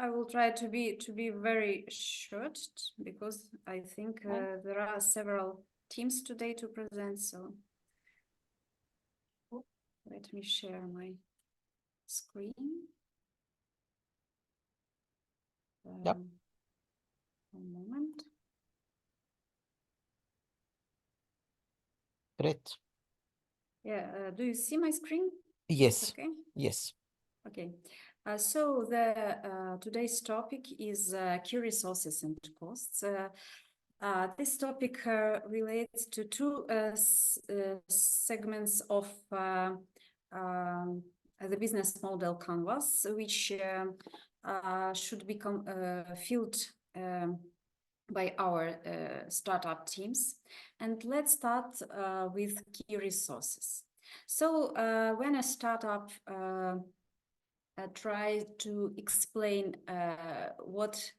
I will try to be very short because I think there are several teams today to present. So let me share my screen. Yep. One moment. Great. Yeah. Do you see my screen? Yes. Okay. Yes. Okay. So the today's topic is key resources and costs. This topic relates to two segments of the business model canvas, which should become filled by our startup teams. And let's start with key resources. So when a startup try to explain what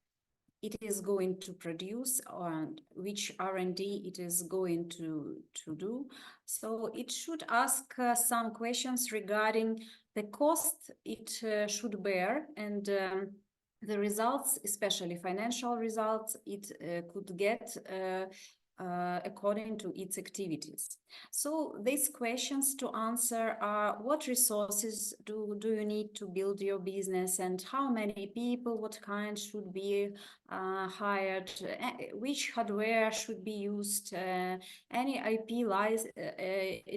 it is going to produce and which R&D it is going to do. So it should ask some questions regarding the cost it should bear and the results, especially financial results, it could get according to its activities. So these questions to answer are: what resources do you need to build your business, and how many people, what kind should be hired, which hardware should be used, any IP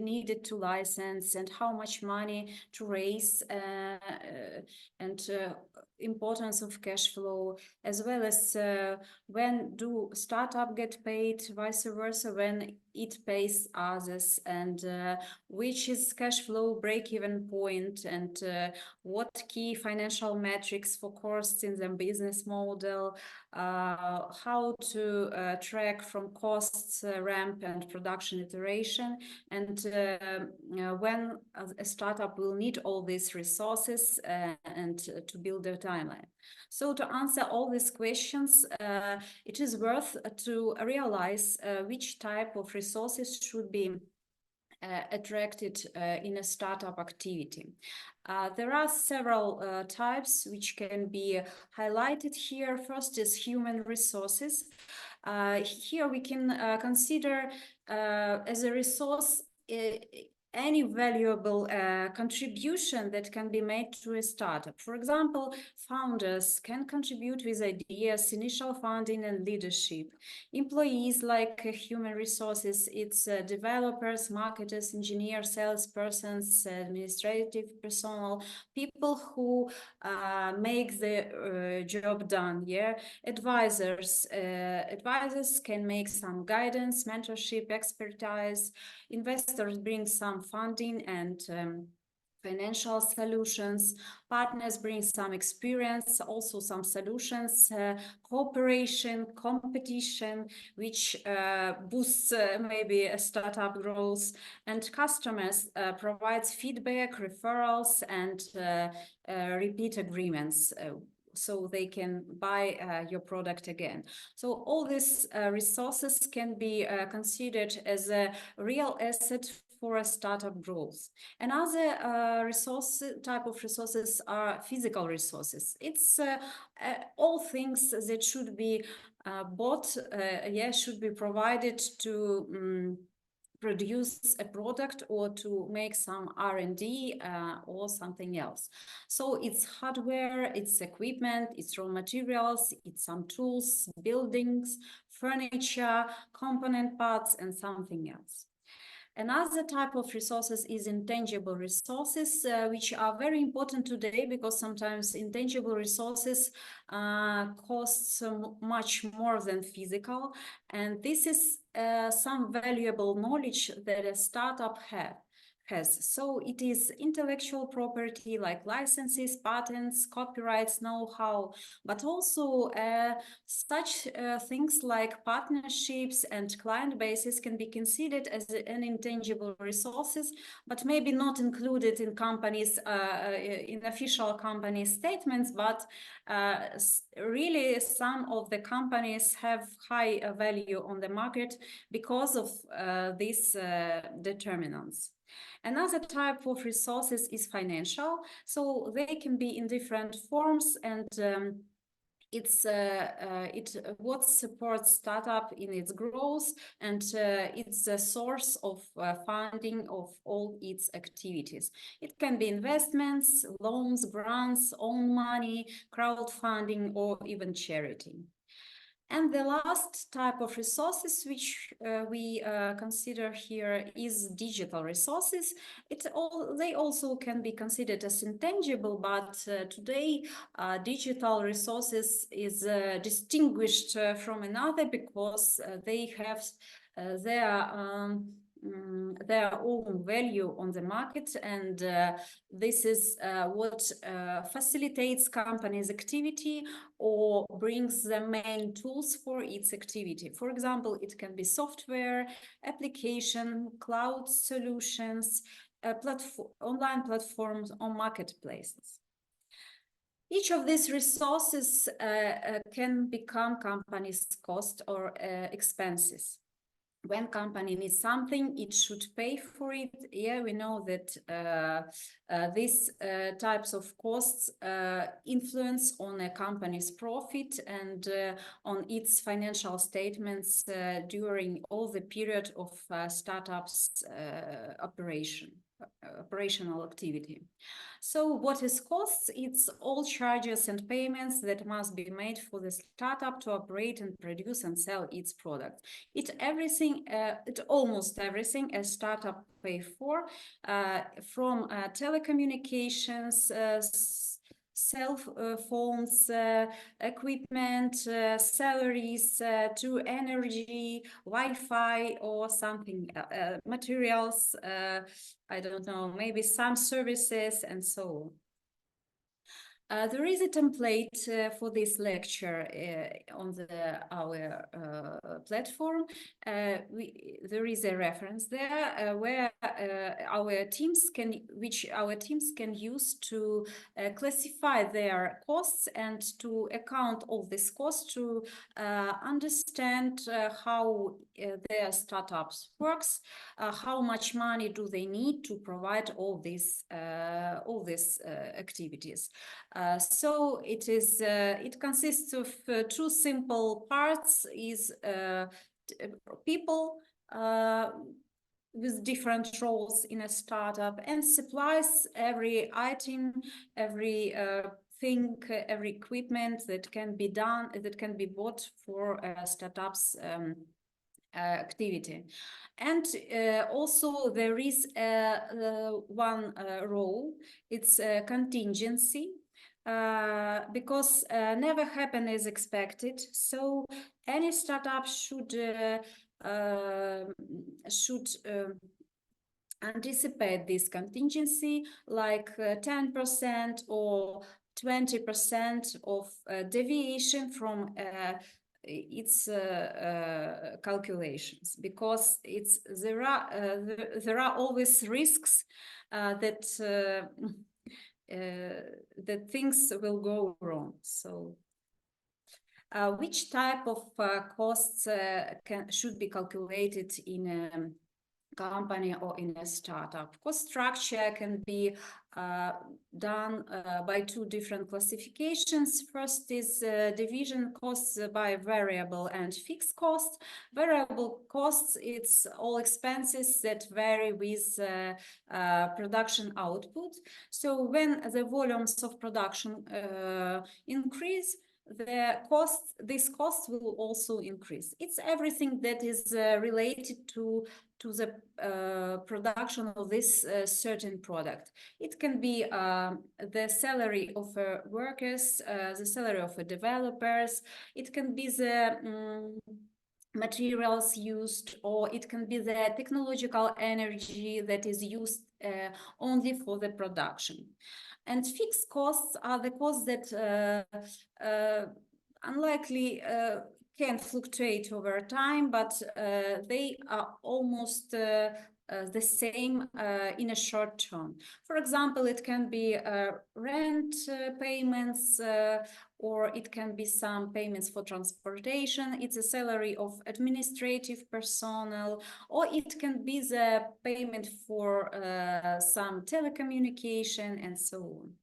needed to license, and how much money to raise, and importance of cash flow, as well as when do startup get paid, vice versa, when it pays others, and which is cash flow break-even point, and what key financial metrics for costs in the business model, how to track from costs ramp and production iteration, and when a startup will need all these resources and to build their timeline. So to answer all these questions, it is worth to realize which type of resources should be attracted in a startup activity. There are several types which can be highlighted here. First is human resources. Here we can consider as a resource any valuable contribution that can be made to a startup. For example, founders can contribute with ideas, initial funding, and leadership. Employees, like human resources, it's developers, marketers, engineers, salespersons, administrative personnel, people who make the job done. Yeah, advisors. Advisors can make some guidance, mentorship, expertise. Investors bring some funding and financial solutions. Partners bring some experience, also some solutions, cooperation, competition, which boosts maybe a startup growth, and customers provides feedback, referrals, and repeat agreements. So they can buy your product again. So all these resources can be considered as a real asset for a startup growth. Another type of resources are physical resources. It's all things that should be bought, should be provided to produce a product or to make some R&D or something else. So it's hardware, it's equipment, it's raw materials, it's some tools, buildings, furniture, component parts, and something else. Another type of resources is intangible resources, which are very important today because sometimes intangible resources cost much more than physical. And this is some valuable knowledge that a startup has. So it is intellectual property like licenses, patents, copyrights, know-how, but also such things like partnerships and client bases can be considered as an intangible resources, but maybe not included in companies, in official company statements, but really some of the companies have high value on the market because of these determinants. Another type of resources is financial. So they can be in different forms, and what supports startup in its growth, and it's a source of funding of all its activities. It can be investments, loans, grants, own money, crowdfunding, or even charity. And the last type of resources which we consider here is digital resources. They also can be considered as intangible, but today digital resources is distinguished from another because they have their own value on the market, and this is what facilitates companies' activity or brings the main tools for its activity. For example, it can be software, application, cloud solutions, online platforms, or marketplaces. Each of these resources can become companies' cost or expenses. When company needs something, it should pay for it. Yeah, we know that these types of costs influence on a company's profit and on its financial statements during all the period of startup's operational activity. So what is costs? It's all charges and payments that must be made for the startup to operate and produce and sell its product. It's almost everything a startup pay for, from telecommunications, cell phones, equipment, salaries, to energy, Wi-Fi, or something, materials, I don't know, maybe some services, and so on. There is a template for this lecture on our platform. There is a reference there where our teams can use to classify their costs and to account all these costs to understand how their startups works, how much money do they need to provide all these activities. So it consists of two simple parts: is people with different roles in a startup, and supplies, every item, every thing, every equipment that can be bought for a startup's activity. And also there is one role, it's a contingency, because never happen as expected. So any startup should anticipate this contingency, like 10% or 20% of deviation from its calculations, because there are always risks that things will go wrong. So which type of costs should be calculated in a company or in a startup? Cost structure can be done by two different classifications. First is division costs by variable and fixed costs. Variable costs, it's all expenses that vary with production output. So when the volumes of production increase, this cost will also increase. It's everything that is related to the production of this certain product. It can be the salary of workers, the salary of developers. It can be the materials used, or it can be the technological energy that is used only for the production. And fixed costs are the costs that unlikely can fluctuate over time, but they are almost the same in a short term. For example, it can be rent payments, or it can be some payments for transportation. It's a salary of administrative personnel, or it can be the payment for some telecommunication, and so on.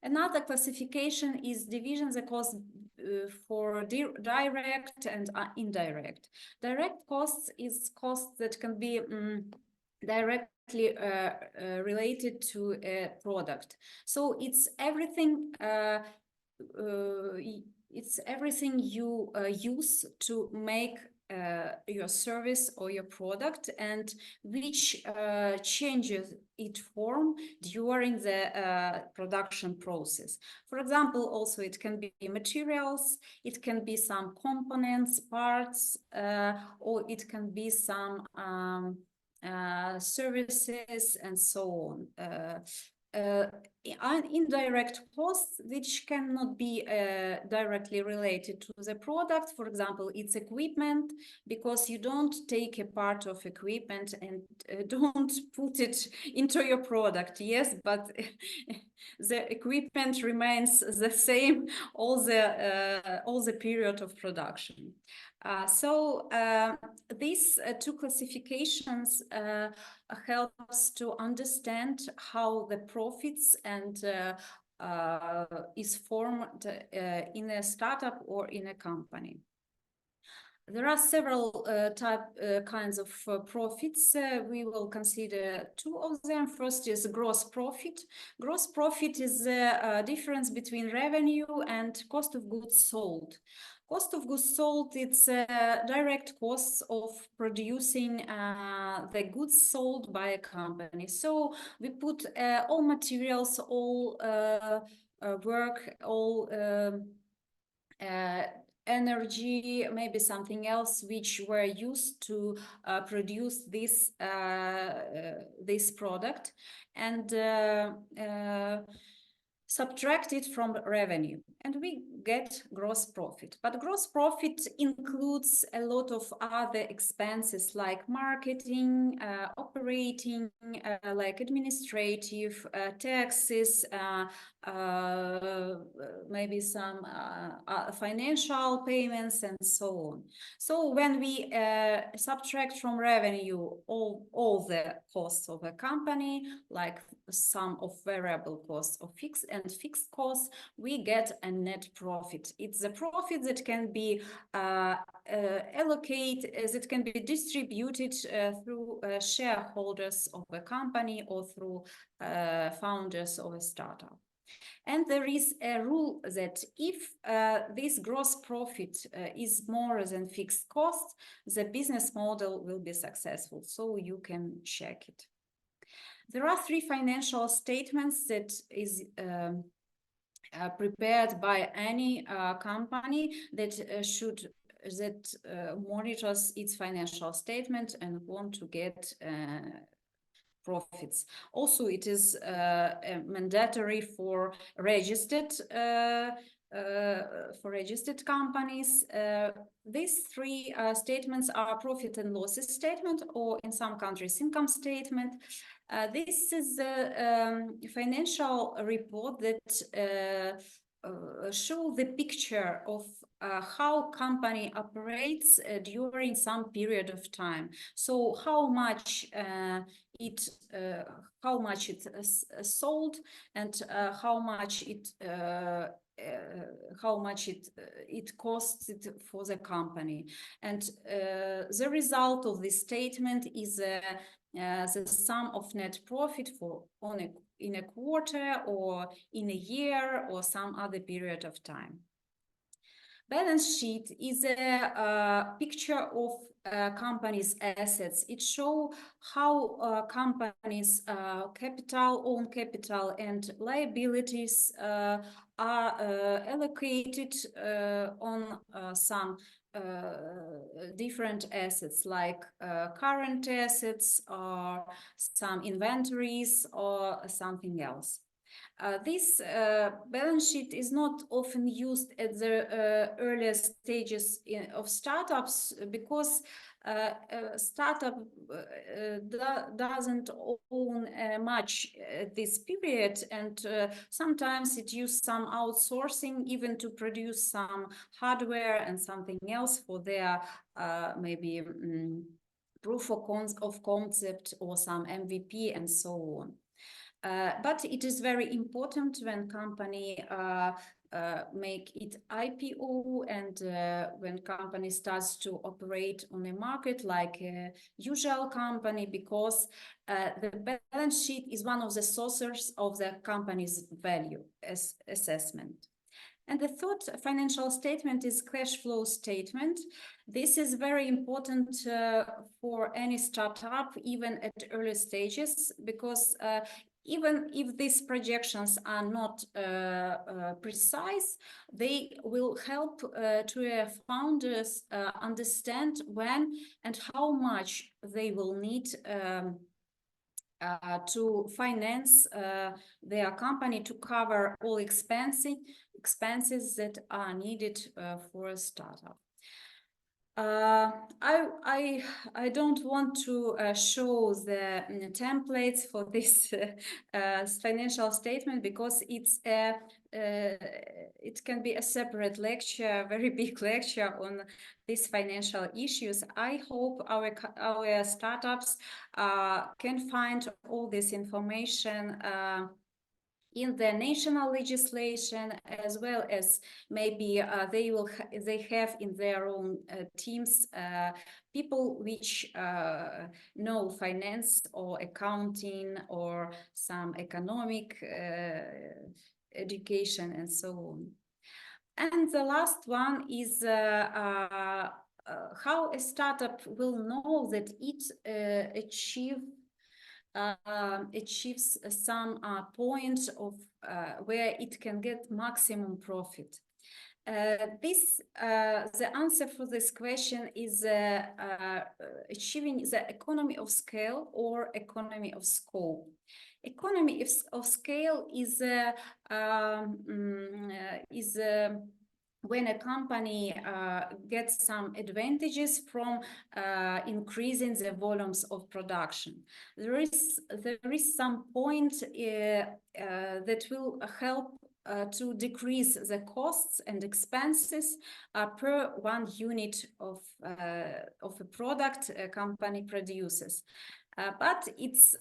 Another classification is division the cost for direct and indirect. Direct costs is costs that can be directly related to a product. So it's everything. It's everything you use to make your service or your product, and which changes its form during the production process. For example, also it can be materials, it can be some components, parts, or it can be some services and so on. Indirect costs which cannot be directly related to the product. For example, it's equipment, because you don't take a part of equipment and don't put it into your product. Yes, but the equipment remains the same all the period of production. So these two classifications helps to understand how the profits and is formed in a startup or in a company. There are several kinds of profits. We will consider two of them. First is gross profit. Gross profit is the difference between revenue and cost of goods sold. Cost of goods sold, it's direct costs of producing the goods sold by a company. So we put all materials, all work, all energy, maybe something else, which were used to produce this product, and subtract it from revenue, and we get gross profit. But gross profit includes a lot of other expenses like marketing, operating, like administrative, taxes, maybe some financial payments and so on. So when we subtract from revenue all the costs of a company, like sum of variable costs of fixed costs, we get a net profit. It's a profit that can be allocated, that can be distributed through shareholders of a company or through founders of a startup. And there is a rule that if this gross profit is more than fixed cost, the business model will be successful. So you can check it. There are three financial statements that is prepared by any company that monitors its financial statement and want to get profits. Also, it is mandatory for registered companies. These three statements are profit and losses statement, or in some countries income statement. This is a financial report that show the picture of how company operates during some period of time. So how much it sold, and how much it costs it for the company. And the result of this statement is the sum of net profit in a quarter or in a year or some other period of time. Balance sheet is a picture of company's assets. It shows how companies' own capital and liabilities are allocated on some different assets, like current assets or some inventories or something else. This balance sheet is not often used at the earliest stages of startups, because startup doesn't own much at this period, and sometimes it uses some outsourcing even to produce some hardware and something else for their maybe proof of concept or some MVP and so on. But it is very important when company make it IPO, and when company starts to operate on a market like a usual company, because the balance sheet is one of the sources of the company's value assessment. And the third financial statement is cash flow statement. This is very important for any startup, even at early stages, because even if these projections are not precise, they will help to founders understand when and how much they will need to finance their company to cover all expenses that are needed for a startup. I don't want to show the templates for this financial statement, because it can be a separate lecture, very big lecture on these financial issues. I hope our startups can find all this information in the national legislation, as well as maybe they have in their own teams people which know finance or accounting or some economic education and so on. And the last one is how a startup will know that it achieves some point of where it can get maximum profit. The answer for this question is achieving the economy of scale or economy of scope. Economy of scale is when a company gets some advantages from increasing the volumes of production. There is some point that will help to decrease the costs and expenses per 1 unit of a product a company produces. But it's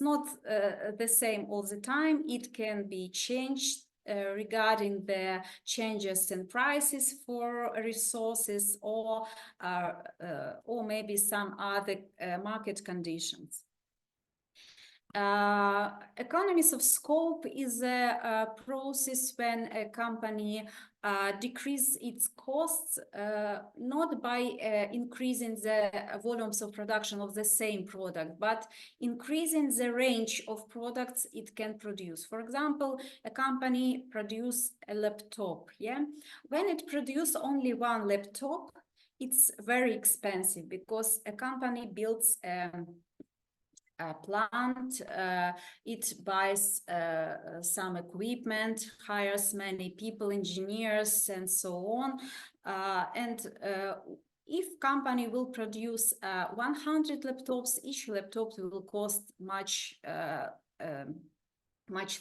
not the same all the time. It can be changed regarding the changes in prices for resources or maybe some other market conditions. Economies of scope is a process when a company decreases its costs not by increasing the volumes of production of the same product, but increasing the range of products it can produce. For example, a company produces a laptop. Yeah, when it produces only one laptop, it's very expensive, because a company builds a plant, it buys some equipment, hires many people, engineers, and so on. If company will produce 100 laptops, each laptop will cost much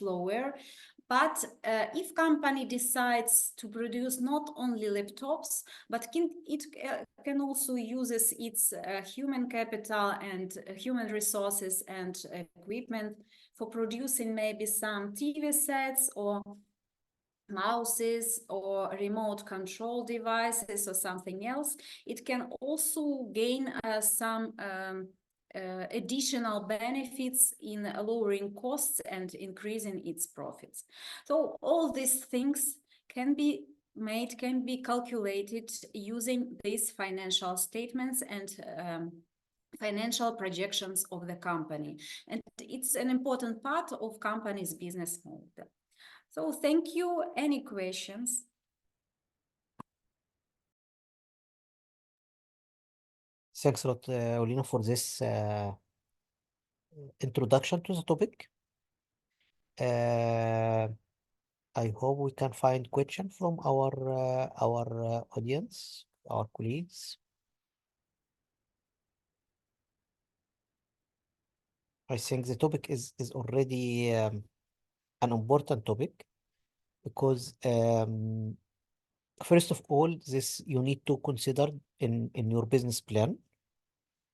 lower. But if company decides to produce not only laptops, but it can also uses its human capital and human resources and equipment for producing maybe some TV sets or mouses or remote control devices or something else, it can also gain some additional benefits in lowering costs and increasing its profits. So all these things can be calculated using these financial statements and financial projections of the company. And it's an important part of company's business model. So thank you. Any questions? Thanks a lot, Olena, for this introduction to the topic. I hope we can find question from our audience, our colleagues. I think the topic is already an important topic, because first of all, this you need to consider in your business plan.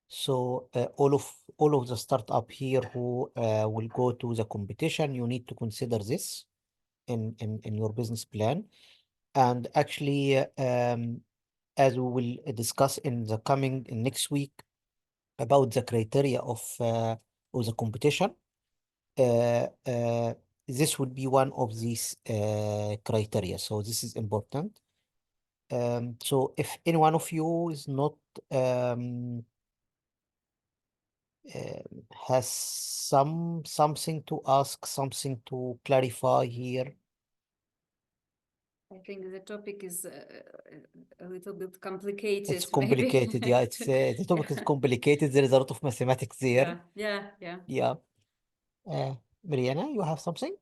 So all of the startup here who will go to the competition, you need to consider this. in your business plan. And actually, as we will discuss in the coming in next week about the criteria of the competition, uh, uh, this would be one of these criteria. So this is important. So if any one of you is not um, has something to ask, something to clarify here. I think the topic is a little bit complicated, It's maybe. complicated, yeah. It's the topic is complicated. There is a lot of mathematics there. Yeah. Yeah. Mariana, you have something?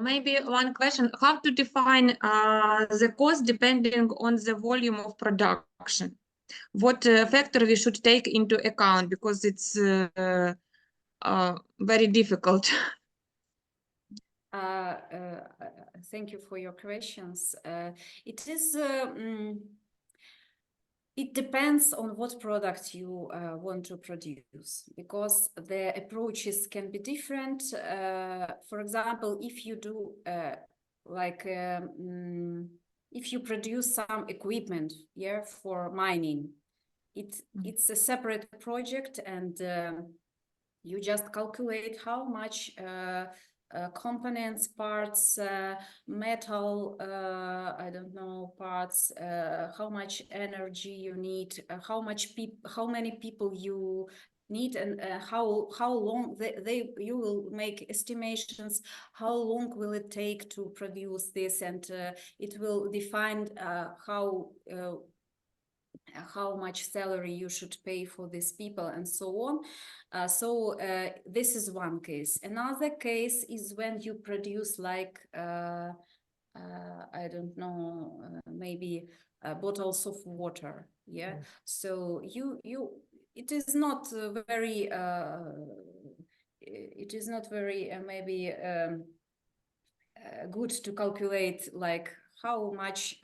Maybe one question, how to define the cost depending on the volume of production? What factor we should take into account, because it's very difficult. Thank you for your questions. It depends on what product you want to produce, because the approaches can be different. For example, if you do if you produce some equipment, yeah, for mining, it's a separate project, and you just calculate how much components, parts, metal, I don't know, parts, how much energy you need, how many people you need, and how long you will make estimations, how long will it take to produce this, and it will define how much salary you should pay for these people, and so on. This is one case. Another case is when you produce like I don't know, maybe bottles of water. Yeah. So it is not very maybe good to calculate like how much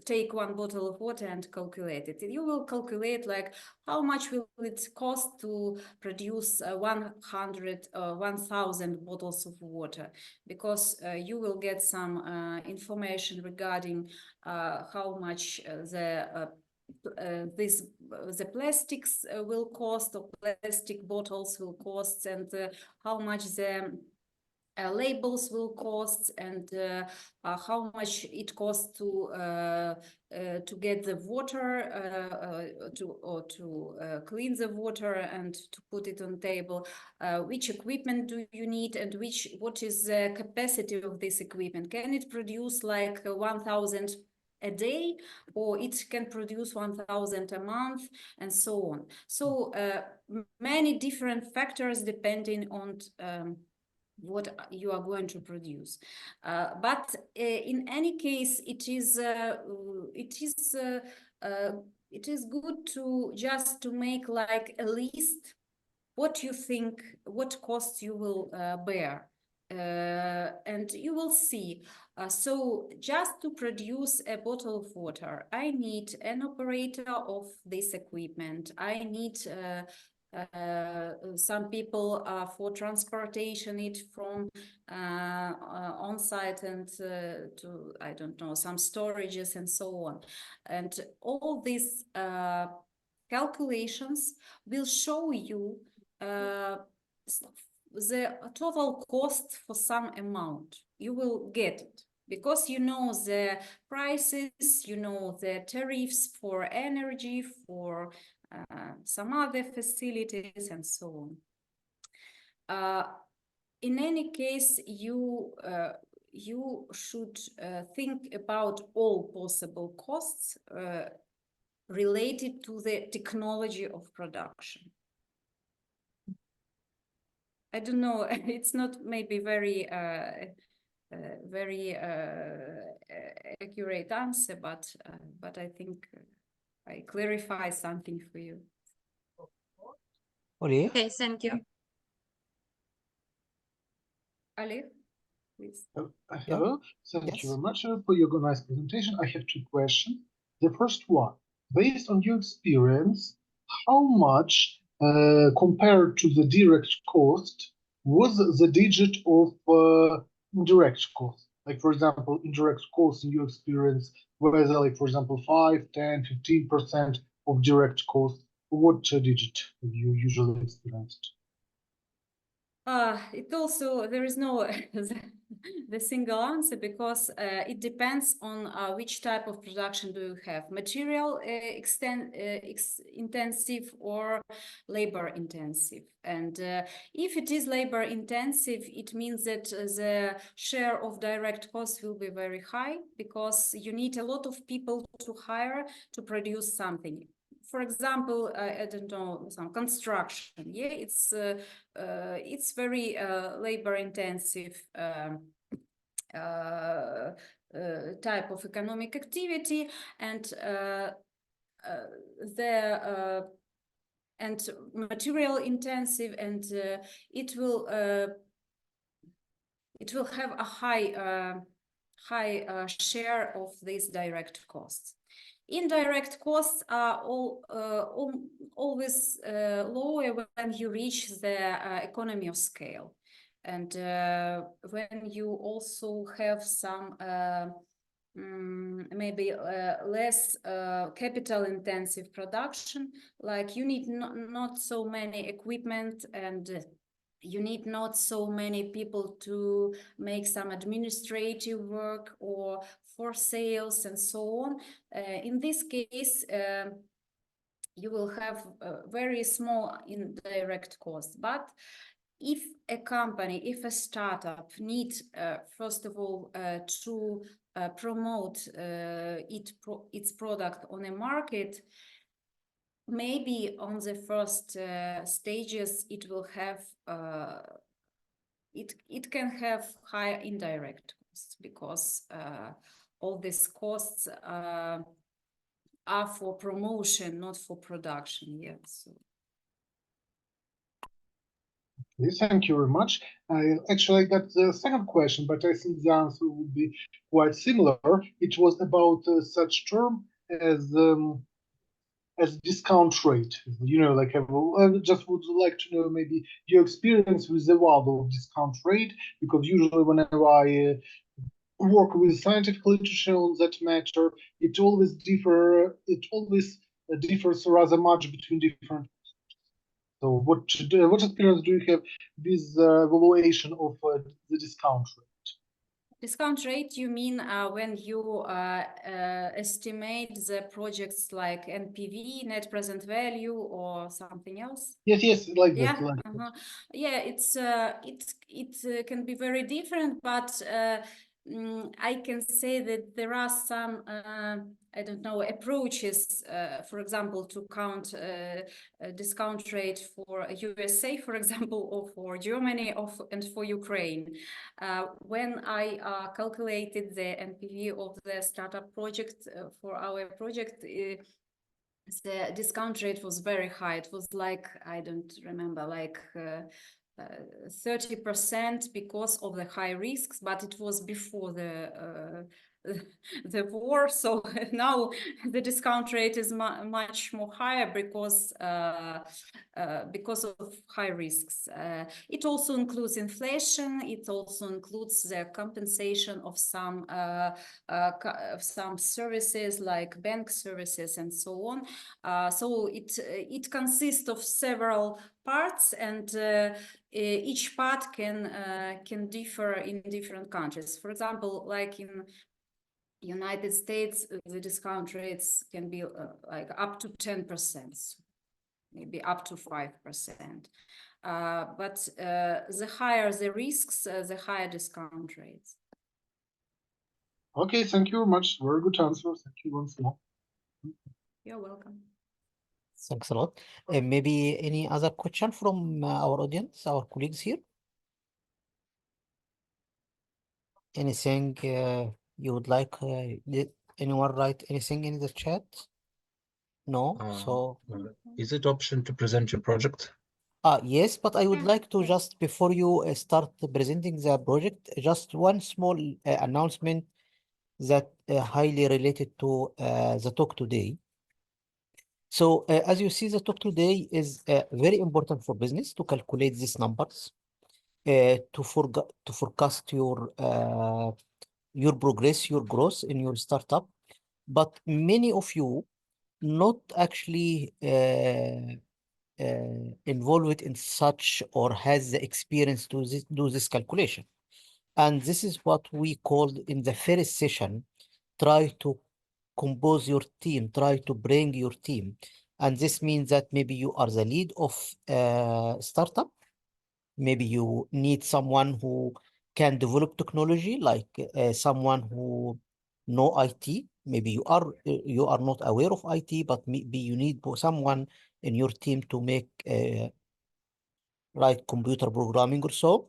take one bottle of water and calculate it. You will calculate like how much will it cost to produce 1,000 bottles of water, because you will get some information regarding how much the plastics will cost, or plastic bottles will cost, and how much the labels will cost, and how much it costs to get the water, to clean the water and to put it on table. Which equipment do you need, and what is the capacity of this equipment? Can it produce like 1,000 a day, or it can produce 1,000 a month, and so on? So many different factors depending on what you are going to produce, but in any case, it is good to just to make like a list what you think, what costs you will bear, and you will see. So just to produce a bottle of water, I need an operator of this equipment. I need some people for transportation it from on site and to, I don't know, some storages and so on. And all these calculations will show you the total cost for some amount. You will get it, because you know the prices, you know the tariffs for energy, for some other facilities, and so on. In any case, you should think about all possible costs related to the technology of production. I don't know, it's not maybe very accurate answer, but I think I clarify something for you. Oli? Okay, thank you. Ali, please. Hello, thank you Yes. very much for your nice presentation. I have two questions. The first one, based on your experience, how much compared to the direct cost was the digit of indirect cost. Like, for example, indirect costs in your experience, whether, like, for example, 5, 10, 15% of direct cost, what digit have you usually experienced? It also, there is no the single answer because it depends on which type of production do you have, material intensive or labor intensive. And if it is labor intensive, it means that the share of direct costs will be very high because you need a lot of people to hire to produce something. For example, I don't know, some construction. Yeah, it's very labor intensive type of economic activity, and and material intensive, and it will have a high share of these direct costs. Indirect costs are always lower when you reach the economy of scale, and when you also have some maybe less capital intensive production, like you need not so many equipment, and you need not so many people to make some administrative work or for sales and so on. In this case, you will have very small indirect costs. But if a company, if a startup needs, first of all, to promote its product on a market, maybe on the first stages, it will have it can have higher indirect costs because all these costs are for promotion, not for production yet. So. Thank you very much. I actually got the second question, but I think the answer would be quite similar. It was about such term as discount rate. You know, like I just would like to know maybe your experience with the world of discount rate, because usually whenever I work with scientific literature on that matter, it always differs rather much between different. So what experience do you have with evaluation of the discount rate? Discount rate, you mean when you estimate the projects like NPV, net present value, or something else? Yes, like Yeah, that. Like that. Yeah, it can be very different, but I can say that there are some I don't know, approaches, for example, to count a discount rate for USA, for example, or for Germany, and for Ukraine. When I calculated the NPV of the startup project for our project, the discount rate was very high. It was like, I don't remember, like 30% because of the high risks, but it was before the war. So now the discount rate is much more higher because of high risks. It also includes inflation. It also includes the compensation of some services like bank services and so on. So it consists of several parts, and each part can differ in different countries. For example, like in United States, the discount rates can be like up to 10%, maybe up to 5%. But the higher the risks, the higher discount rates. Okay, thank you very much. Very good answer. Thank you once more. You're welcome. Thanks a lot. Maybe any other question from our audience, our colleagues here? Anything you would like? Did anyone write anything in the chat? No. So is it option to present your project? yes, but I would like to just, before you start presenting the project, just one small announcement that highly related to the talk today. So as you see, the talk today is very important for business to calculate these numbers. to forecast your progress, your growth in your startup. But many of you not actually involved in such or has the experience to do this calculation. And this is what we called in the first session, try to compose your team, try to bring your team. And this means that maybe you are the lead of a startup. Maybe you need someone who can develop technology, like someone who know IT. Maybe you are not aware of IT, but maybe you need someone in your team to make like computer programming or so.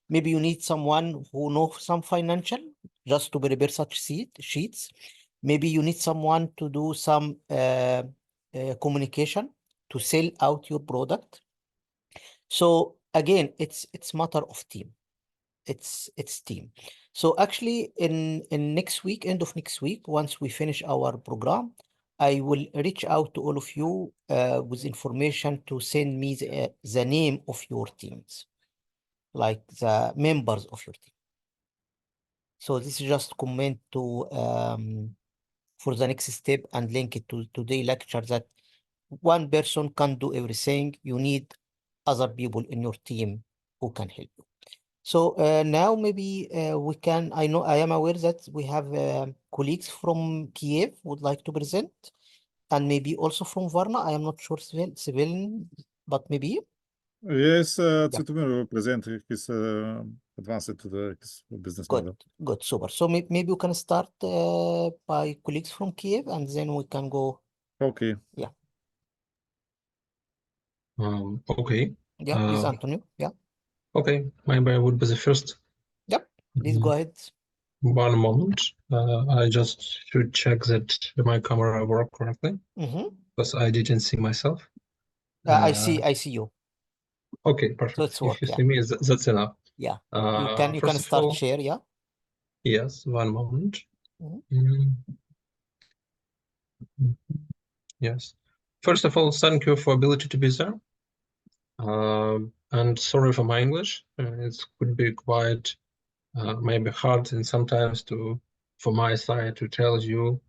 Maybe you need someone who knows some financial just to prepare such sheets. Maybe you need someone to do some communication to sell out your product. So again, it's matter of team. It's team. So actually, in next week, end of next week, once we finish our program, I will reach out to all of you with information to send me the name of your teams, like the members of your team. So this is just comment to for the next step and link it to today's lecture that one person can't do everything. You need other people in your team who can help you. So now maybe we can, I am aware that we have colleagues from Kiev would like to present, and maybe also from Varna. I am not sure, Sibel, but maybe. Yes, Tsutomir will present his advanced to his business Good, model. good, super. So maybe we can start by colleagues from Kiev, and then we can go. Okay. Yeah. Okay. Yeah, please, Antonio. Yeah. Okay, maybe I would be the first. Yep. Please go ahead. 1 moment. I just should check that my camera work correctly because I didn't see myself. I see you. Okay, perfect. So it's If work, you yeah. see me, that's enough. Yeah. You can First of start all, share, yeah. yes, 1 moment. Yes. First of all, thank you for ability to be there. And sorry for my English. It could be quite maybe hard and sometimes for my side to tell you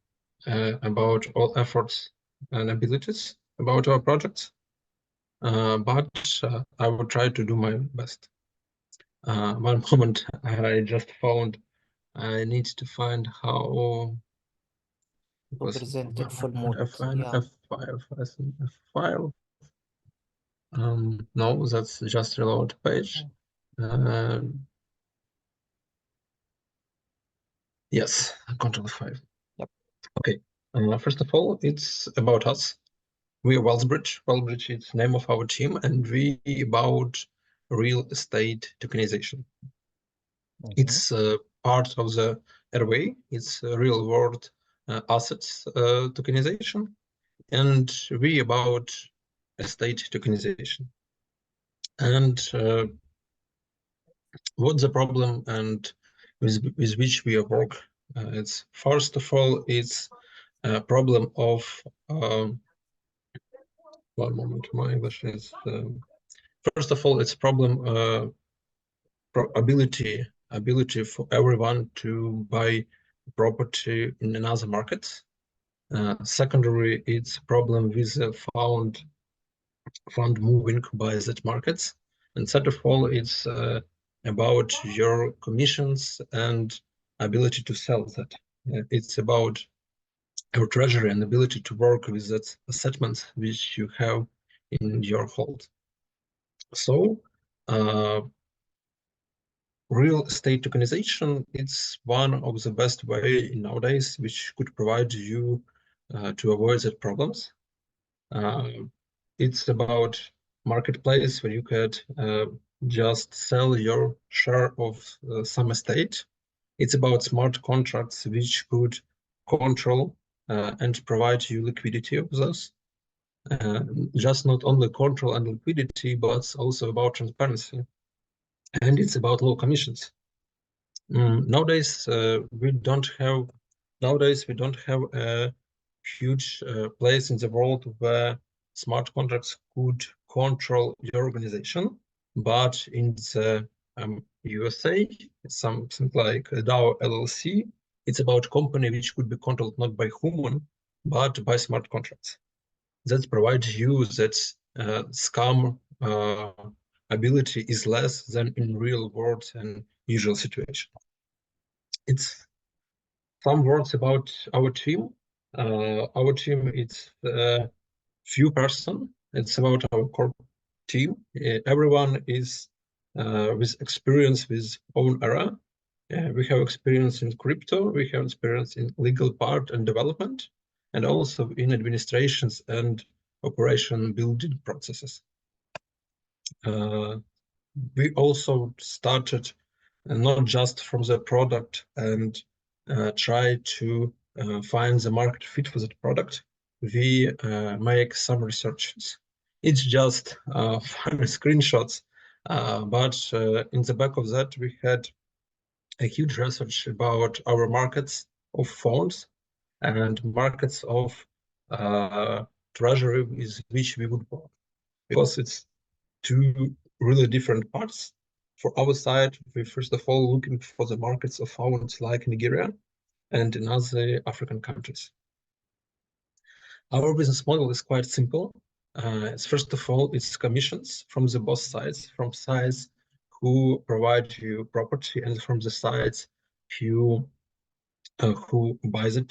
about all efforts and abilities about our projects. But I will try to do my best. 1 moment, I just found I need to find how Present in full mode. Yeah. F5. No, that's just reload page. Yes, Control 5. Yep. Okay. First of all, it's about us. We are Wellsbridge. Wellsbridge is the name of our team, and we about real estate tokenization. It's part of the RWA. It's real world assets tokenization, and we about estate tokenization. And what's the problem and with which we work? It's first of all, it's a problem of 1 moment. My English is first of all, it's problem ability for everyone to buy property in another market. Secondary, it's problem with the fund moving by that markets. And third of all, it's about your commissions and ability to sell that. It's about your treasury and ability to work with that settlements which you have in your hold. So real estate tokenization, it's one of the best way nowadays which could provide you to avoid that problems. It's about marketplace where you could just sell your share of some estate. It's about smart contracts which could control and provide you liquidity of those. Just not only control and liquidity, but also about transparency. And it's about low commissions. Nowadays, we don't have a huge place in the world where smart contracts could control your organization, but in the USA. It's something like DAO LLC. It's about company which could be controlled not by human, but by smart contracts. That provides you that scam ability is less than in real world and usual situation. It's some words about our team. Our team is few person. It's about our core team. Everyone is with experience with own area. We have experience in crypto. We have experience in legal part and development, and also in administrations and operation building processes. We also started not just from the product and try to find the market fit for that product. We make some researches. It's just funny screenshots, but in the back of that we had a huge research about our markets of phones and markets of treasury with which we would work, because it's two really different parts. For our side, we first of all looking for the markets of phones like Nigeria and in other African countries. Our business model is quite simple. First of all, it's commissions from the both sides, from sides who provide you property and from the sides who buy the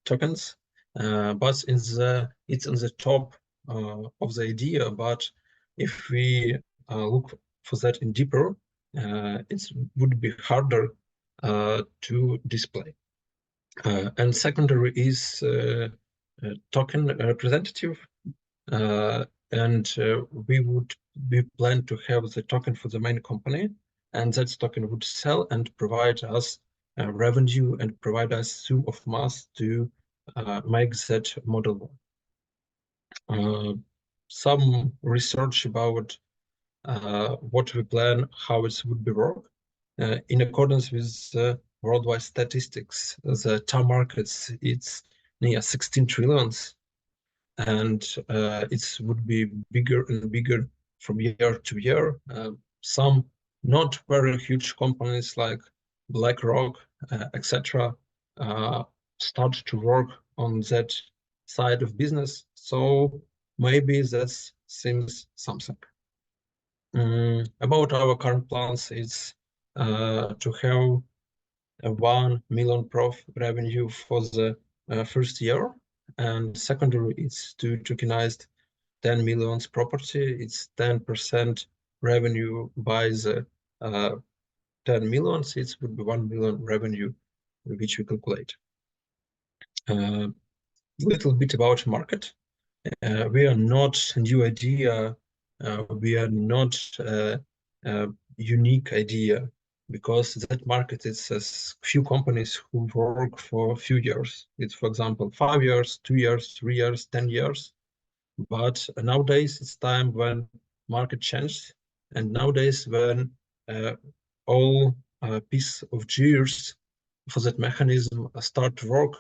tokens. But it's on the top of the idea. But if we look for that in deeper, it would be harder to display. And secondary is token representative, and we plan to have the token for the main company, and that token would sell and provide us revenue and provide us sum of mass to make that model. Some research about what we plan, how it would be work. In accordance with worldwide statistics, the TAM markets, it's near 16 trillions, and it would be bigger and bigger from year to year. Some not very huge companies like BlackRock, etc., start to work on that side of business. So maybe that seems something. About our current plans, it's to have a 1 million prof revenue for the first year, and secondary it's to tokenize 10 million property. It's 10% revenue by the 10 million. It would be 1 million revenue, which we calculate. Little bit about market. We are not a new idea. We are not a unique idea, because that market is a few companies who work for a few years. It's, for example, 5 years, 2 years, 3 years, 10 years. But nowadays it's time when market changed, and nowadays when all piece of gears for that mechanism start to work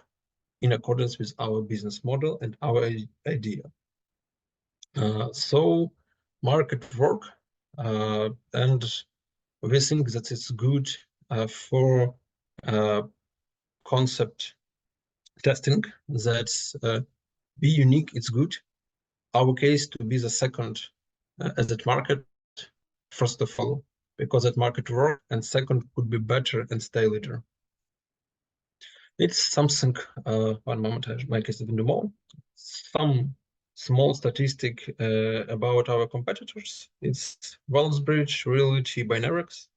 in accordance with our business model and our idea. So market work, and we think that it's good for concept testing. That's be unique, it's good. Our case to be the second at that market, first of all, because that market work, and second could be better and stay later. It's something, one moment, I make it even more. Some small statistic about our competitors. It's Wallsbridge, Reality, Binarics.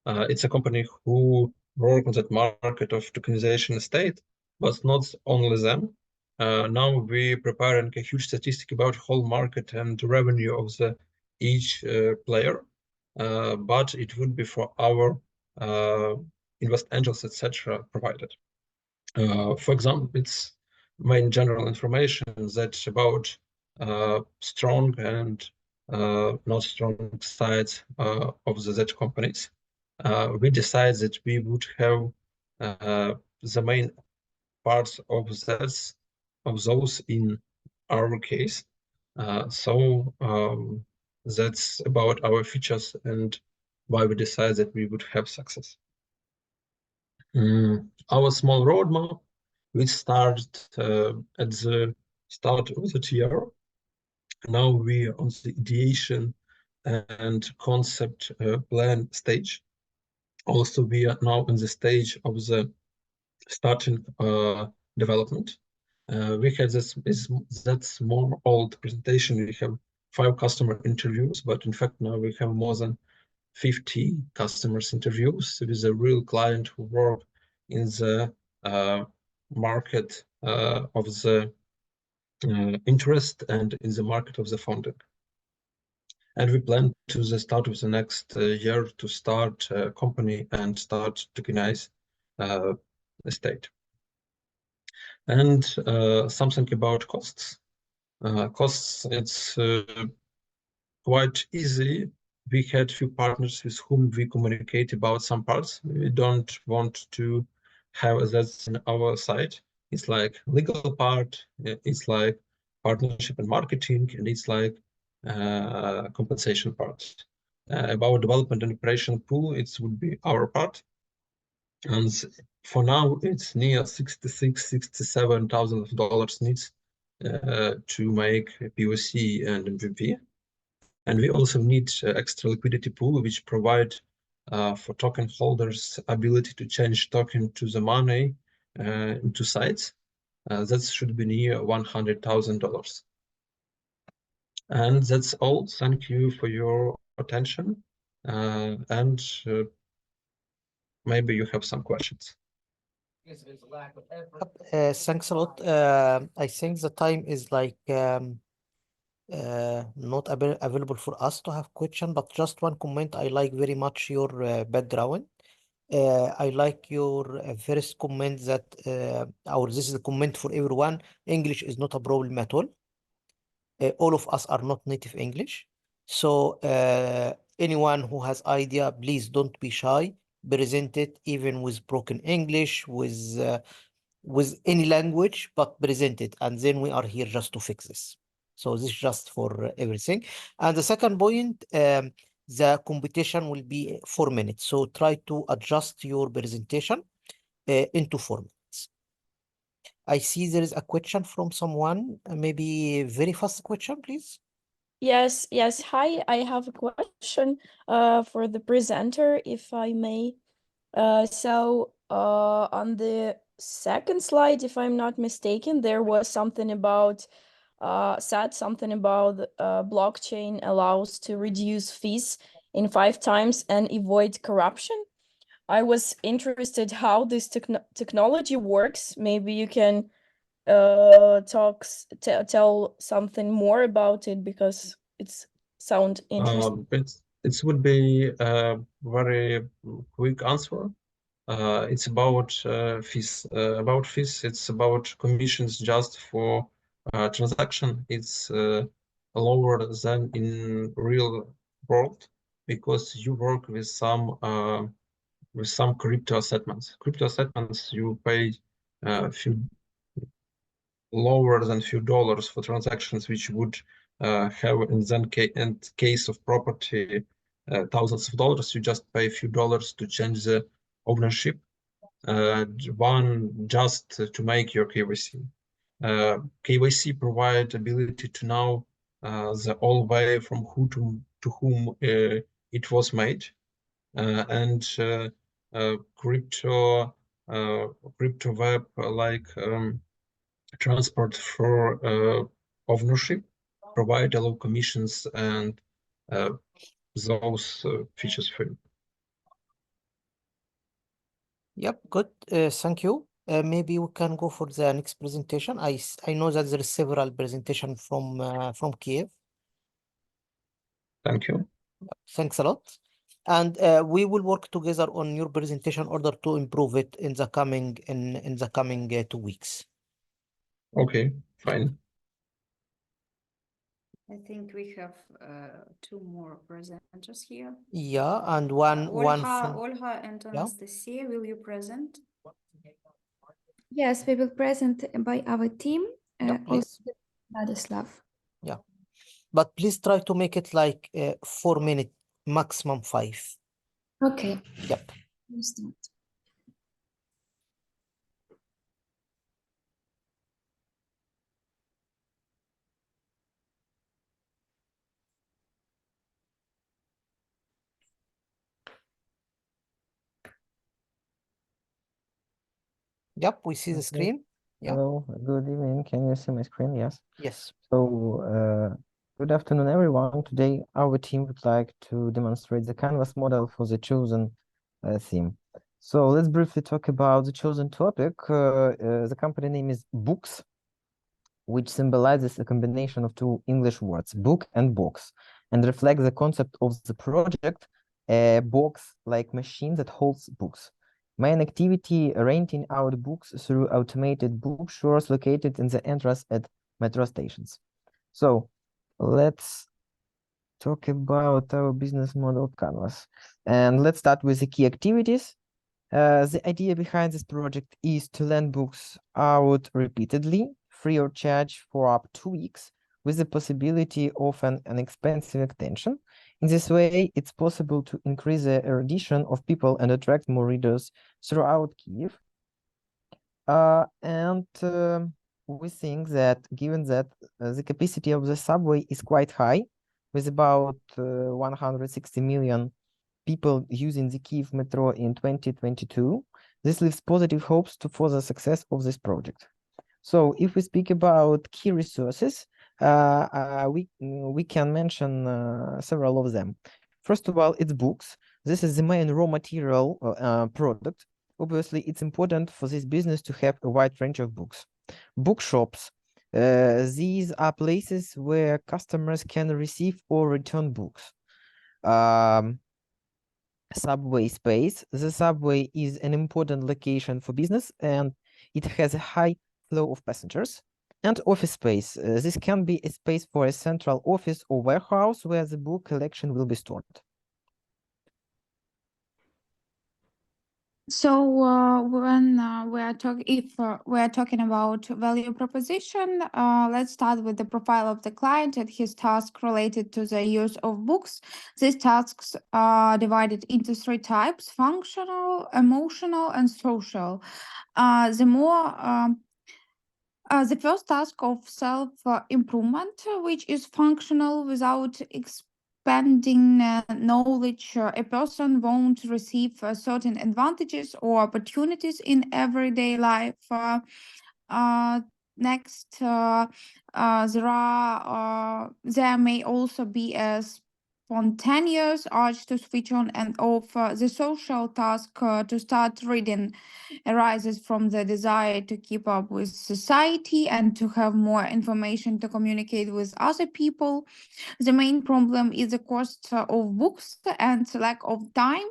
It's a company who work on that market of tokenization estate, but not only them. Now we preparing a huge statistic about whole market and revenue of the each player, but it would be for our invest angels, etc. provided. For example, it's main general information that's about strong and not strong sides of the Z companies. We decided that we would have the main parts of those in our case. So that's about our features and why we decided that we would have success. Our small roadmap, we started at the start of the year. Now we are on the ideation and concept plan stage. Also, we are now in the stage of the starting development. We had that small old presentation. We have 5 customer interviews, but in fact now we have more than 50 customers interviews with a real client who work in the market of the interest and in the market of the funding. And we plan to the start of the next year to start a company and start tokenize estate. And something about costs. Costs, it's quite easy. We had few partners with whom we communicate about some parts. We don't want to have that in our side. It's like legal part, it's like partnership and marketing, and it's like compensation part. About development and operation pool, it would be our part. And for now, it's near $67,000 needs to make a POC and MVP. And we also need extra liquidity pool, which provide for token holders ability to change token to the money into sites. That should be near $100,000. And that's all. Thank you for your attention. And maybe you have some questions. Thanks a lot. I think the time is like not available for us to have question, but just one comment. I like very much your background. I like your first comment that or this is a comment for everyone. English is not a problem at all. All of us are not native English. So anyone who has idea, please don't be shy. Present it even with broken English, with any language, but present it. And then we are here just to fix this. So this is just for everything. And the second point, the competition will be 4 minutes. So try to adjust your presentation into 4 minutes. I see there is a question from someone, maybe a very fast question, please. Yes. Hi, I have a question for the presenter, if I may. So on the second slide, if I'm not mistaken, there was something about blockchain allows to reduce fees in 5 times and avoid corruption. I was interested how this technology works. Maybe you can tell something more about it, because it's sound interesting. It would be a very quick answer. It's about fees. It's about commissions just for transaction. It's lower than in real world, because you work with some crypto settlements. Crypto settlements, you pay few lower than few dollars for transactions, which would have in case of property thousands of dollars. You just pay a few dollars to change the ownership, one just to make your KYC. KYC provide ability to know the all way from who to whom it was made, and crypto web like transport for ownership provide a low commissions and those features for you. Yep, good. Thank you. Maybe we can go for the next presentation. I know that there is several presentation from Kiev. Thank you. Thanks a lot. And we will work together on your presentation in order to improve it in the coming 2 weeks. Okay, fine. I think we have 2 more presenters here. Yeah, and one from Olha and Anastasia, will you present? Yes, we will present by our team. Yeah, please. Vladislav. Yeah, but please try to make it like 4 minutes, maximum 5. Okay. Yep. Let's start. Yep, we see the Okay. screen. Yeah. Hello, good evening. Can you see my screen? Yes. Yes. So, good afternoon, everyone. Today, our team would like to demonstrate the Canvas model for the chosen theme. So, let's briefly talk about the chosen topic. The company name is Books, which symbolizes a combination of two English words, book and box, and reflects the concept of the project, a box like machine that holds books. Main activity, renting out books through automated bookstores located in the entrance at metro stations. So let's talk about our business model Canvas. And let's start with the key activities. The idea behind this project is to lend books out repeatedly, free of charge for up to 2 weeks, with the possibility of an expensive extension. In this way, it's possible to increase the erudition of people and attract more readers throughout Kyiv. We think that given that the capacity of the subway is quite high, with about 160 million people using the Kyiv metro in 2022, this leaves positive hopes for the success of this project. So if we speak about key resources, we can mention several of them. First of all, it's books. This is the main raw material product. Obviously, it's important for this business to have a wide range of books. Bookshops. These are places where customers can receive or return books. Subway space. The subway is an important location for business and it has a high flow of passengers. And office space. This can be a space for a central office or warehouse where the book collection will be stored. So when if we are talking about value proposition, let's start with the profile of the client and his task related to the use of books. These tasks are divided into 3 types: functional, emotional, and social. The first task of self-improvement, which is functional without expanding knowledge, a person won't receive certain advantages or opportunities in everyday life. Next, there may also be a spontaneous urge to switch on and off. The social task to start reading arises from the desire to keep up with society and to have more information to communicate with other people. The main problem is the cost of books and lack of time.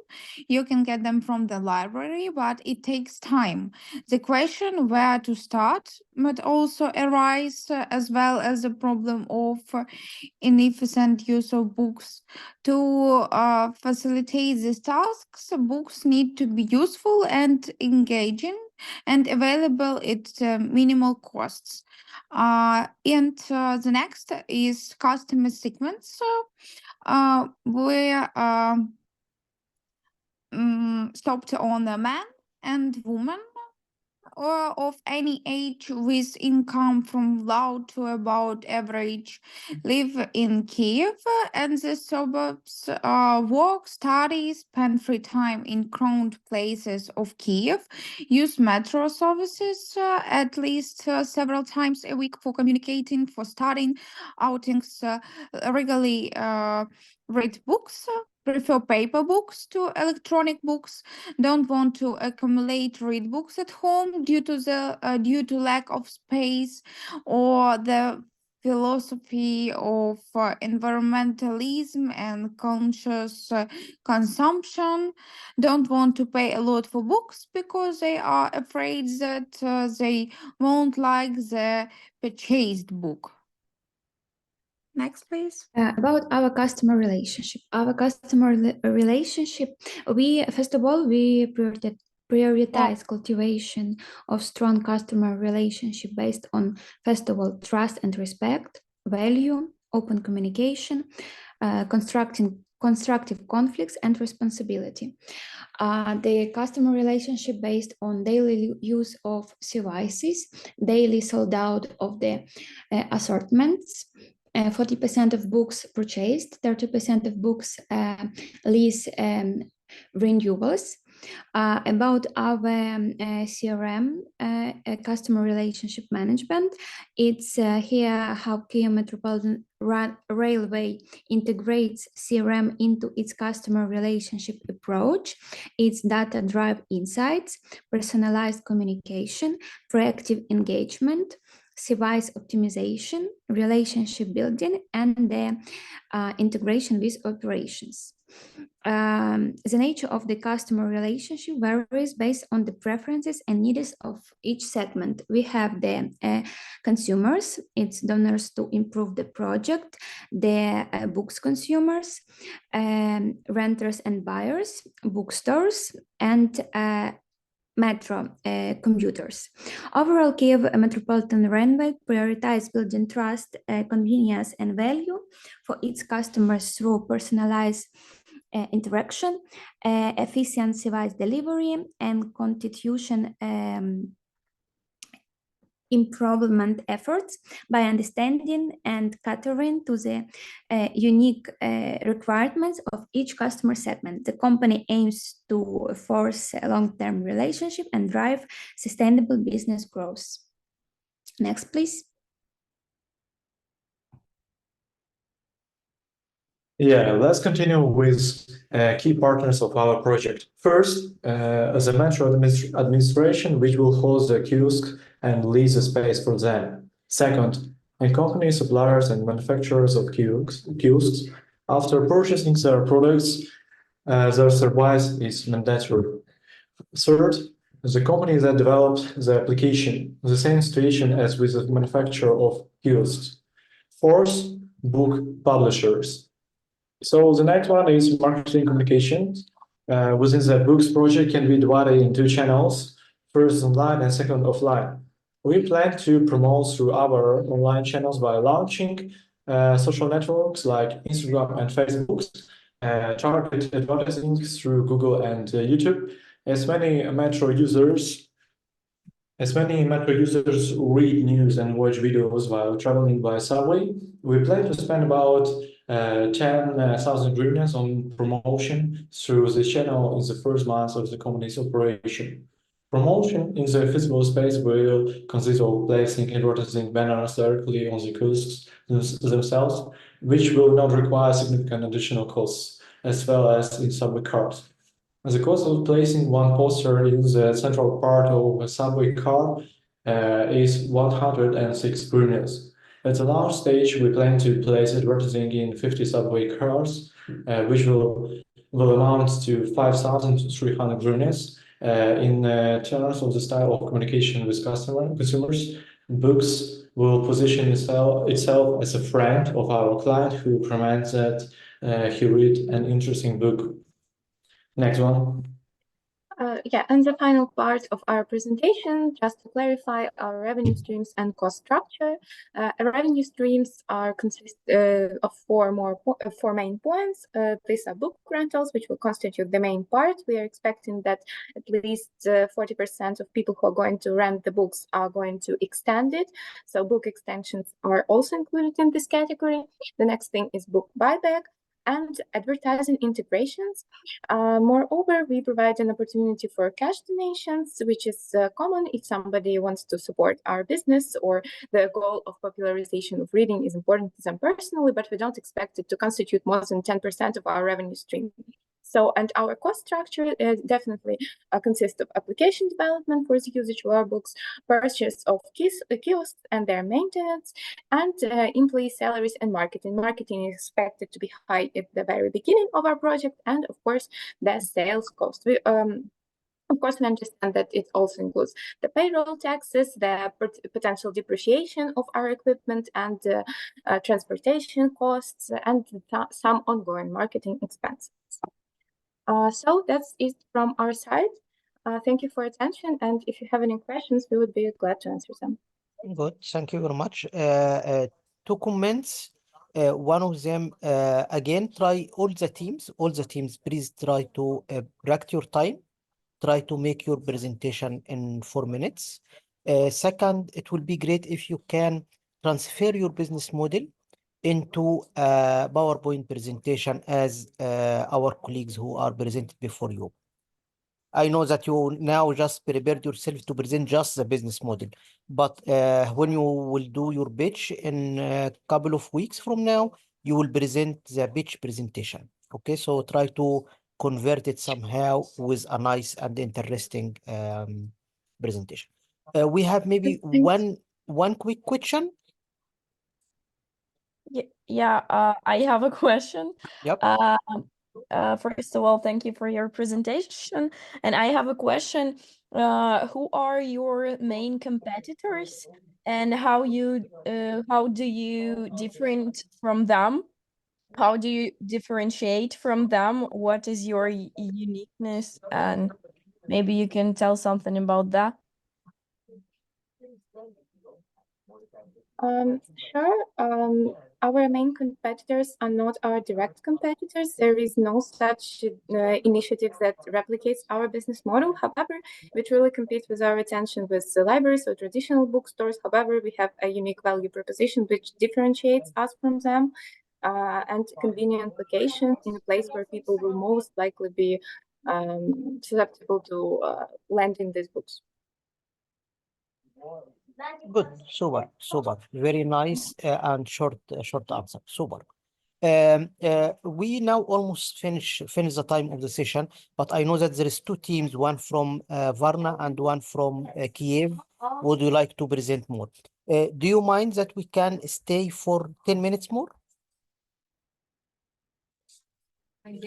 You can get them from the library, but it takes time. The question where to start might also arise, as well as the problem of inefficient use of books. To facilitate these tasks, books need to be useful and engaging and available at minimal costs. The next is customer segments, where stopped on a man and woman or of any age with income from low to about average live in Kyiv and the suburbs, work, study, spend free time in crowded places of Kyiv, use metro services at least several times a week for communicating, for studying, outings, regularly read books, prefer paper books to electronic books, don't want to accumulate read books at home due to lack of space, or the philosophy of environmentalism and conscious consumption, don't want to pay a lot for books because they are afraid that they won't like the purchased book. Next, please. About our customer relationship. Our customer relationship, first of all, we prioritize cultivation of strong customer relationship based on, first of all, trust and respect, value, open communication, constructing constructive conflicts and responsibility. The customer relationship based on daily use of services, daily sold out of the assortments, 40% of books purchased, 30% of books lease renewals. About our CRM, customer relationship management, it's here how Kyiv Metropolitan Railway integrates CRM into its customer relationship approach. It's data-driven insights, personalized communication, proactive engagement, service optimization, relationship building, and the integration with operations. The nature of the customer relationship varies based on the preferences and needs of each segment. We have the consumers, it's donors to improve the project, the books consumers, renters and buyers, bookstores, and metro commuters. Overall, Kyiv Metropolitan Railway prioritizes building trust, convenience, and value for its customers through personalized interaction, efficient service delivery, and constitution improvement efforts by understanding and catering to the unique requirements of each customer segment. The company aims to force a long-term relationship and drive sustainable business growth. Next, please. Yeah, let's continue with key partners of our project. First, the Metro administration, which will host the kiosk and lease a space for them. Second, accompany suppliers and manufacturers of kiosks. After purchasing their products, their service is mandatory. Third, the company that developed the application, the same situation as with the manufacturer of kiosks. Fourth, book publishers. So the next one is marketing communications. Within the books project can be divided in two channels, first online and second offline. We plan to promote through our online channels by launching social networks like Instagram and Facebook, target advertising through Google and YouTube. As many Metro users read news and watch videos while traveling by subway, we plan to spend about 10,000 hryvnias on promotion through the channel in the first months of the company's operation. Promotion in the physical space will consist of placing advertising banners directly on the kiosks themselves, which will not require significant additional costs, as well as in subway cars. The cost of placing one poster in the central part of a subway car is 106 hryvnias. At the launch stage, we plan to place advertising in 50 subway cars, which will amount to 5,300 hryvnias. In terms of the style of communication with consumers, Books will position itself as a friend of our client who recommends that he read an interesting book. Next one. And the final part of our presentation, just to clarify our revenue streams and cost structure. Revenue streams consist of four main points. These are book rentals, which will constitute the main part. We are expecting that at least 40% of people who are going to rent the books are going to extend it. So book extensions are also included in this category. The next thing is book buyback and advertising integrations. Moreover, we provide an opportunity for cash donations, which is common if somebody wants to support our business or the goal of popularization of reading is important to them personally, but we don't expect it to constitute more than 10% of our revenue stream. So, and our cost structure definitely consists of application development for the usage of our books, purchase of kiosks and their maintenance, and employee salaries and marketing. Marketing is expected to be high at the very beginning of our project, and of course, the sales cost. Of course, we understand that it also includes the payroll taxes, the potential depreciation of our equipment, and transportation costs, and some ongoing marketing expenses. So that's it from our side. Thank you for your attention, and if you have any questions, we would be glad to answer them. Good, thank you very much. Two comments. One of them, again, try all the teams, please try to bracket your time. Try to make your presentation in 4 minutes. Second, it will be great if you can transfer your business model into a PowerPoint presentation as our colleagues who are presented before you. I know that you now just prepared yourself to present just the business model, but when you will do your pitch in a couple of weeks from now, you will present the pitch presentation. Okay, so try to convert it somehow with a nice and interesting presentation. We have maybe one quick question. Yeah, I have a question. Yep. First of all, thank you for your presentation. And I have a question. Who are your main competitors, and how do you different from them? How do you differentiate from them? What is your uniqueness? And maybe you can tell something about that. Sure. Our main competitors are not our direct competitors. There is no such initiative that replicates our business model. However, we truly compete with our attention with the libraries or traditional bookstores. However, we have a unique value proposition which differentiates us from them, and convenient location in a place where people will most likely be susceptible to lending these books. Good, super, very nice and short answer. Super. We now almost finish the time of the session, but I know that there is two teams, one from Varna and one from Kiev. Would you like to present more? Do you mind that we can stay for 10 minutes more?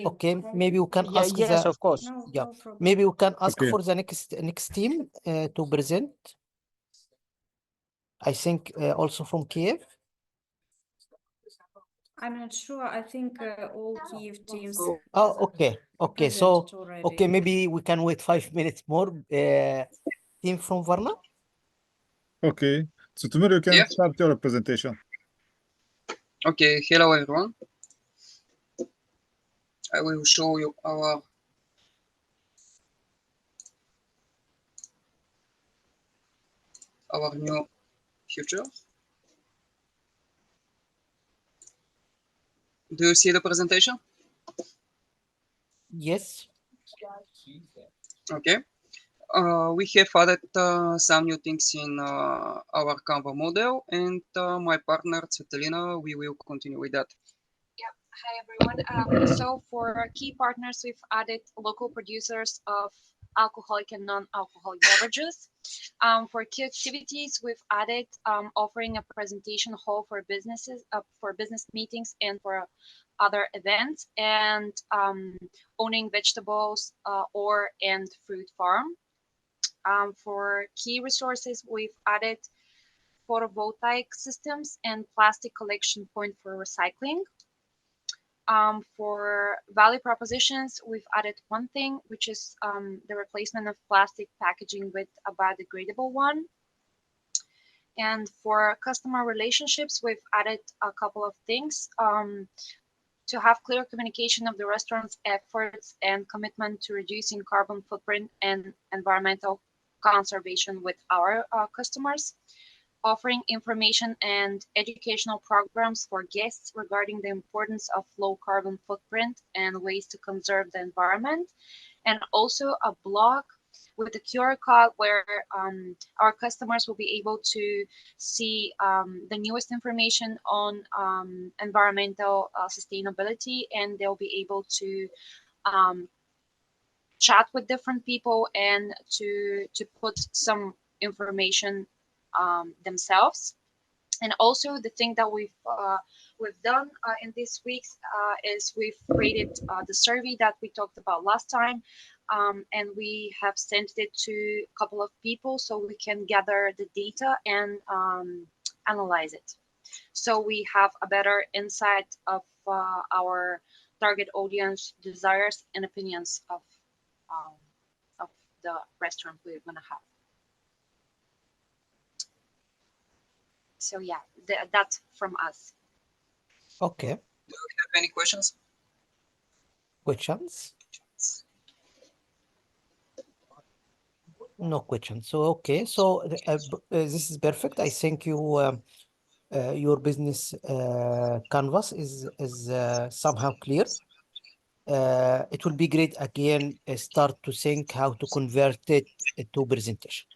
Okay, maybe we can ask Yes, the, of course. yeah, No problem. maybe we can ask Okay. for the next team to present. I think also from Kiev. I'm not sure. I think all Kiev teams Oh, okay. So, presented already. okay, maybe we can wait 5 minutes more. Team from Varna. Okay. So tomorrow you can Yeah. start your presentation. Okay, hello everyone. I will show you our new feature. Do you see the presentation? Yes. Okay. We have added some new things in our Canva model, and my partner Svetlana, we will continue with that. Yeah, hi everyone. So for key partners, we've added local producers of alcoholic and non-alcoholic beverages. For key activities, we've added offering a presentation hall for businesses, for business meetings and for other events, and owning vegetables and fruit farm. For key resources, we've added photovoltaic systems and plastic collection point for recycling. For value propositions, we've added one thing, which is the replacement of plastic packaging with a biodegradable one. And for customer relationships, we've added a couple of things. To have clear communication of the restaurant's efforts and commitment to reducing carbon footprint and environmental conservation with our customers. Offering information and educational programs for guests regarding the importance of low carbon footprint and ways to conserve the environment, and also a blog with a QR code where our customers will be able to see the newest information on environmental sustainability, and they'll be able to chat with different people and to put some information themselves. And also the thing that we've done in these weeks is we've created the survey that we talked about last time, and we have sent it to a couple of people so we can gather the data and analyze it. So we have a better insight of our target audience desires and opinions of the restaurant we're gonna have. So yeah, that's from us. Okay. Do you have any questions? Questions? No questions. So, okay. So this is perfect. I think your business canvas is somehow clear. It will be great again, start to think how to convert it to presentation.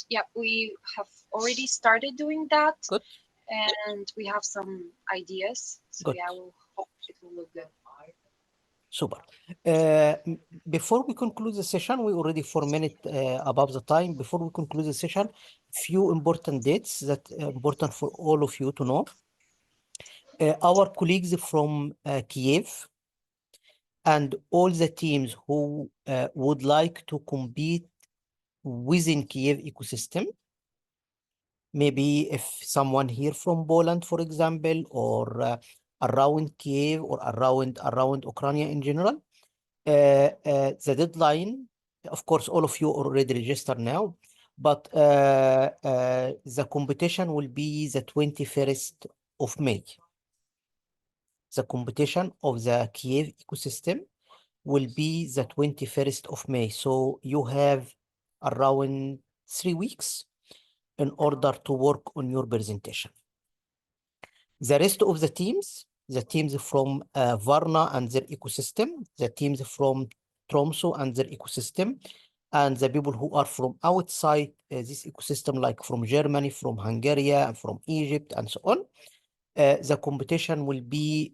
Yeah, we have already started doing that. Good. And we have some ideas. So Good. yeah, we'll hope it will look good. Super. Before we conclude the session, we already 4 minutes above the time. Before we conclude the session, few important dates that are important for all of you to know. Our colleagues from Kiev and all the teams who would like to compete within Kiev ecosystem, maybe if someone here from Poland, for example, or around Kiev or around Ukraine in general, the deadline, of course, all of you already registered now, but the competition will be the 21st of May. The competition of the Kiev ecosystem will be the 21st of May. So you have around 3 weeks in order to work on your presentation. The rest of the teams from Varna and their ecosystem, the teams from Tromsø and their ecosystem, and the people who are from outside this ecosystem, like from Germany, from Hungary, and from Egypt, and so on, the competition will be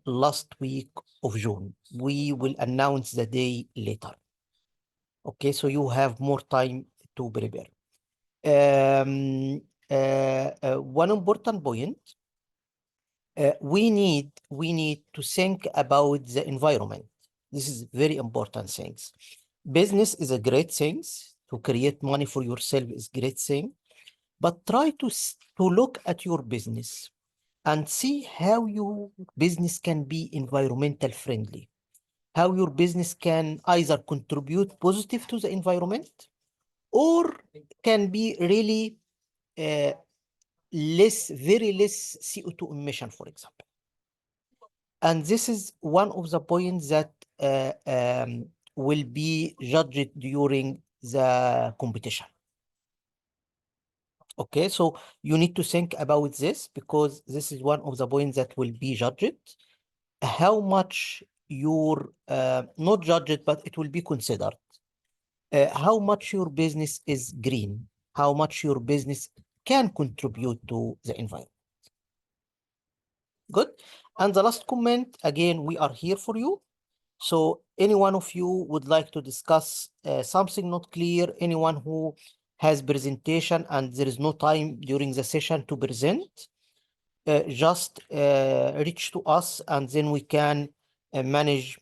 last week of June. We will announce the day later. Okay, so you have more time to prepare. One important point, we need to think about the environment. This is very important things. Business is a great thing. To create money for yourself is great thing, but try to look at your business and see how your business can be environmental friendly, how your business can either contribute positive to the environment or can be really very less CO2 emission, for example. And this is one of the points that will be judged during the competition. Okay, so you need to think about this because this is one of the points that will be judged. How much your, not judged, but it will be considered. How much your business is green, how much your business can contribute to the environment. Good. And the last comment, again, we are here for you. So any one of you would like to discuss something not clear, anyone who has presentation and there is no time during the session to present, just reach to us and then we can manage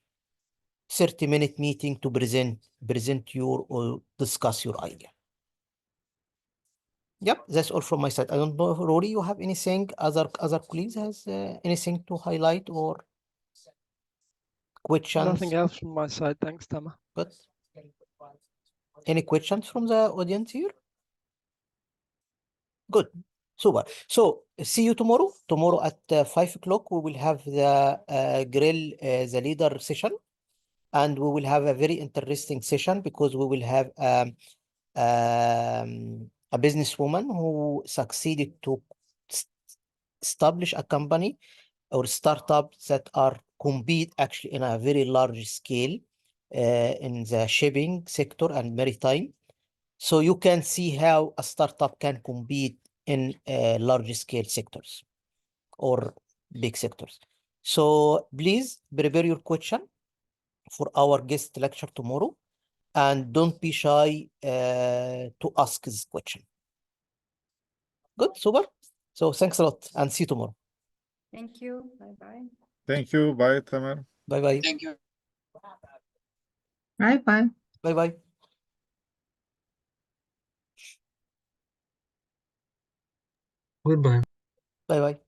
30-minute meeting to present your or discuss your idea. Yep, that's all from my side. I don't know if Rory, you have anything, other colleagues has anything to highlight or questions? Nothing else from my side. Thanks, Tama. Good. Any questions from the audience here? Good. Super. So see you tomorrow. Tomorrow at 5 o'clock, we will have the grill, the leader session. And we will have a very interesting session because we will have a businesswoman who succeeded to establish a company or startups that are compete actually in a very large scale in the shipping sector and maritime. So you can see how a startup can compete in large scale sectors or big sectors. So please prepare your question for our guest lecture tomorrow and don't be shy to ask this question. Good, super. So thanks a lot and see you tomorrow. Thank you. Bye-bye. Thank you. Bye, Tamer. Bye-bye. Thank you. Bye-bye. Bye-bye. Goodbye. Bye-bye.